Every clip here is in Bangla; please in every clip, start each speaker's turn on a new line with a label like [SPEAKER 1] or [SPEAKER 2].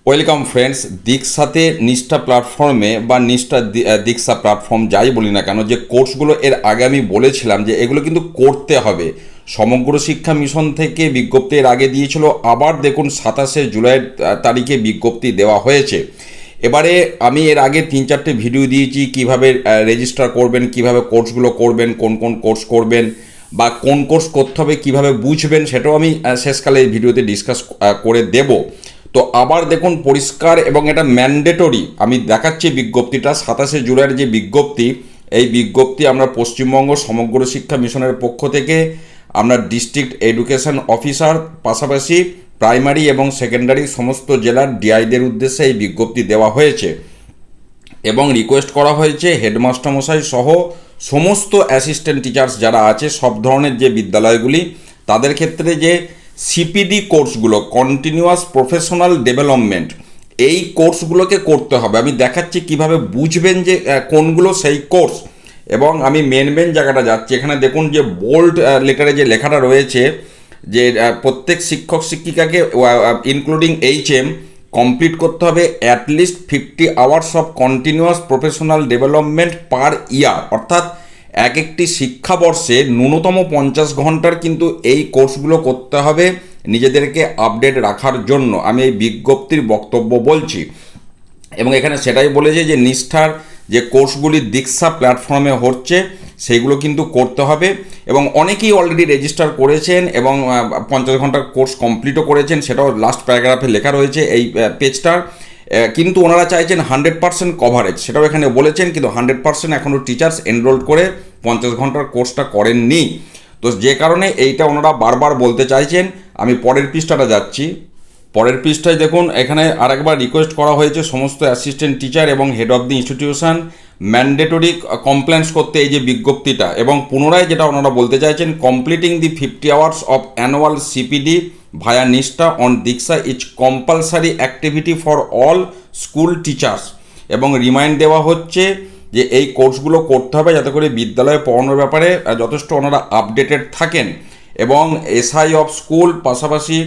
[SPEAKER 1] ওয়েলকাম ফ্রেন্ডস, দীক্ষাতে নিষ্ঠা প্ল্যাটফর্মে বা নিষ্ঠা দীক্ষা প্ল্যাটফর্ম যাই বলি না কেন, যে কোর্সগুলো এর আগে আমি বলেছিলাম যে এগুলো কিন্তু করতে হবে। সমগ্র শিক্ষা মিশন থেকে বিজ্ঞপ্তি এর আগে দিয়েছিল, আবার দেখুন 27শে জুলাই তারিখে বিজ্ঞপ্তি দেওয়া হয়েছে। এবারে আমি এর আগে 3-4টে ভিডিও দিয়েছি কিভাবে রেজিস্টার করবেন, কিভাবে কোর্সগুলো করবেন, কোন কোন কোর্স করবেন বা কোন কোর্স করতে হবে, কিভাবে বুঝবেন, সেটাও আমি শেষকালে এই ভিডিওতে ডিসকাস করে দেব। তো আবার দেখুন পরিষ্কার এবং এটা ম্যান্ডেটরি, আমি দেখাচ্ছি বিজ্ঞপ্তিটা 27শে জুলাইয়ের যে বিজ্ঞপ্তি, এই বিজ্ঞপ্তি আমরা পশ্চিমবঙ্গ সমগ্র শিক্ষা মিশনের পক্ষ থেকে আমরা ডিস্ট্রিক্ট এডুকেশন অফিসার পাশাপাশি প্রাইমারি এবং সেকেন্ডারি সমস্ত জেলার ডিআইদের উদ্দেশ্যে এই বিজ্ঞপ্তি দেওয়া হয়েছে এবং রিকোয়েস্ট করা হয়েছে হেডমাস্টার মশাই সহ সমস্ত অ্যাসিস্ট্যান্ট টিচার্স যারা আছে সব ধরনের যে বিদ্যালয়গুলি, তাদের ক্ষেত্রে যে সিপিডি কোর্সগুলো, কন্টিনিউয়াস প্রফেশনাল ডেভেলপমেন্ট, এই কোর্সগুলোকে করতে হবে। আমি দেখাচ্ছি কিভাবে বুঝবেন যে কোনগুলো সেই কোর্স। এবং আমি মেন জায়গাটা যাচ্ছি, এখানে দেখুন যে বোল্ড লেটারে যে লেখাটা রয়েছে যে প্রত্যেক শিক্ষক শিক্ষিকাকে ইনক্লুডিং HM কমপ্লিট করতে হবে at least 50 hours of continuous professional development per year, অর্থাৎ একটি শিক্ষাবর্ষে ন্যূনতম 50 ঘন্টার কিন্তু এই কোর্সগুলো করতে হবে নিজেদেরকে আপডেট রাখার জন্য। আমি এই বিজ্ঞপ্তির বক্তব্য বলছি এবং এখানে সেটাই বলেছে যে নিষ্ঠার যে কোর্সগুলি দীক্ষা প্ল্যাটফর্মে হচ্ছে সেইগুলো কিন্তু করতে হবে এবং অনেকেই অলরেডি রেজিস্টার করেছেন এবং 50 ঘন্টার কোর্স কমপ্লিটও করেছেন, সেটাও লাস্ট প্যারাগ্রাফে লেখা রয়েছে এই পেজটার। কিন্তু ওনারা চাইছেন 100% কভারেজ, সেটাও এখানে বলেছেন, কিন্তু 100% এখনও টিচার্স এনরোল করে 50 ঘন্টার কোর্সটা করেননি। তো যে কারণে এইটা ওনারা বারবার বলতে চাইছেন। আমি পরের পৃষ্ঠাটা যাচ্ছি। পরের পৃষ্ঠায় দেখুন এখানে আরেকবার রিকোয়েস্ট করা হয়েছে সমস্ত অ্যাসিস্ট্যান্ট টিচার এবং head of the institution mandatory compliance করতে এই যে বিজ্ঞপ্তিটা, এবং পুনরায় যেটা ওনারা বলতে চাইছেন completing the 50 hours of annual CPD via Nishtha on Diksha is compulsory activity for all school teachers. এবং রিমাইন্ড দেওয়া হচ্ছে যে এই কোর্সগুলো করতে হবে যাতে করে বিদ্যালয়ে পড়ানোর ব্যাপারে যথেষ্ট ওনারা আপডেটেড থাকেন এবং SI অফ স্কুল পাশাপাশি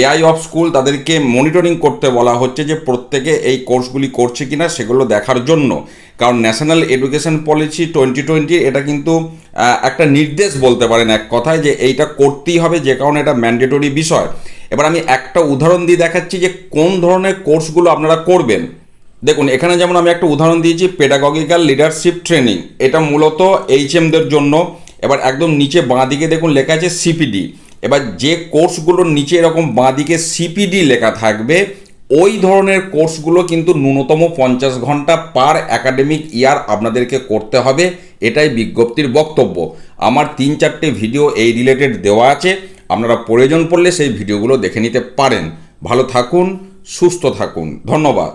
[SPEAKER 1] AI অফ স্কুল তাদেরকে মনিটরিং করতে বলা হচ্ছে যে প্রত্যেকে এই কোর্সগুলি করছে কিনা সেগুলো দেখার জন্য। কারণ ন্যাশনাল এডুকেশন পলিসি 2020 এটা কিন্তু একটা নির্দেশ বলতে পারেন এক কথায়, যে এইটা করতেই হবে, যে কারণে এটা ম্যান্ডেটরি বিষয়। এবার আমি একটা উদাহরণ দিয়ে দেখাচ্ছি যে কোন ধরনের কোর্সগুলো আপনারা করবেন। দেখুন এখানে যেমন আমি একটা উদাহরণ দিয়েছি পেডাগজিক্যাল লিডারশিপ ট্রেনিং, এটা মূলত HMদের জন্য। এবার একদম নিচে বাঁ দিকে দেখুন লেখা আছে সিপিডি। এবার যে কোর্সগুলোর নিচে এরকম বাঁ দিকে সিপিডি লেখা থাকবে ওই ধরনের কোর্সগুলো কিন্তু ন্যূনতম 50 ঘন্টা পার একাডেমিক ইয়ার আপনাদেরকে করতে হবে, এটাই বিজ্ঞপ্তির বক্তব্য। আমার 3-4টে ভিডিও এই রিলেটেড দেওয়া আছে, আপনারা প্রয়োজন পড়লে সেই ভিডিওগুলো দেখে নিতে পারেন। ভালো থাকুন, সুস্থ থাকুন, ধন্যবাদ।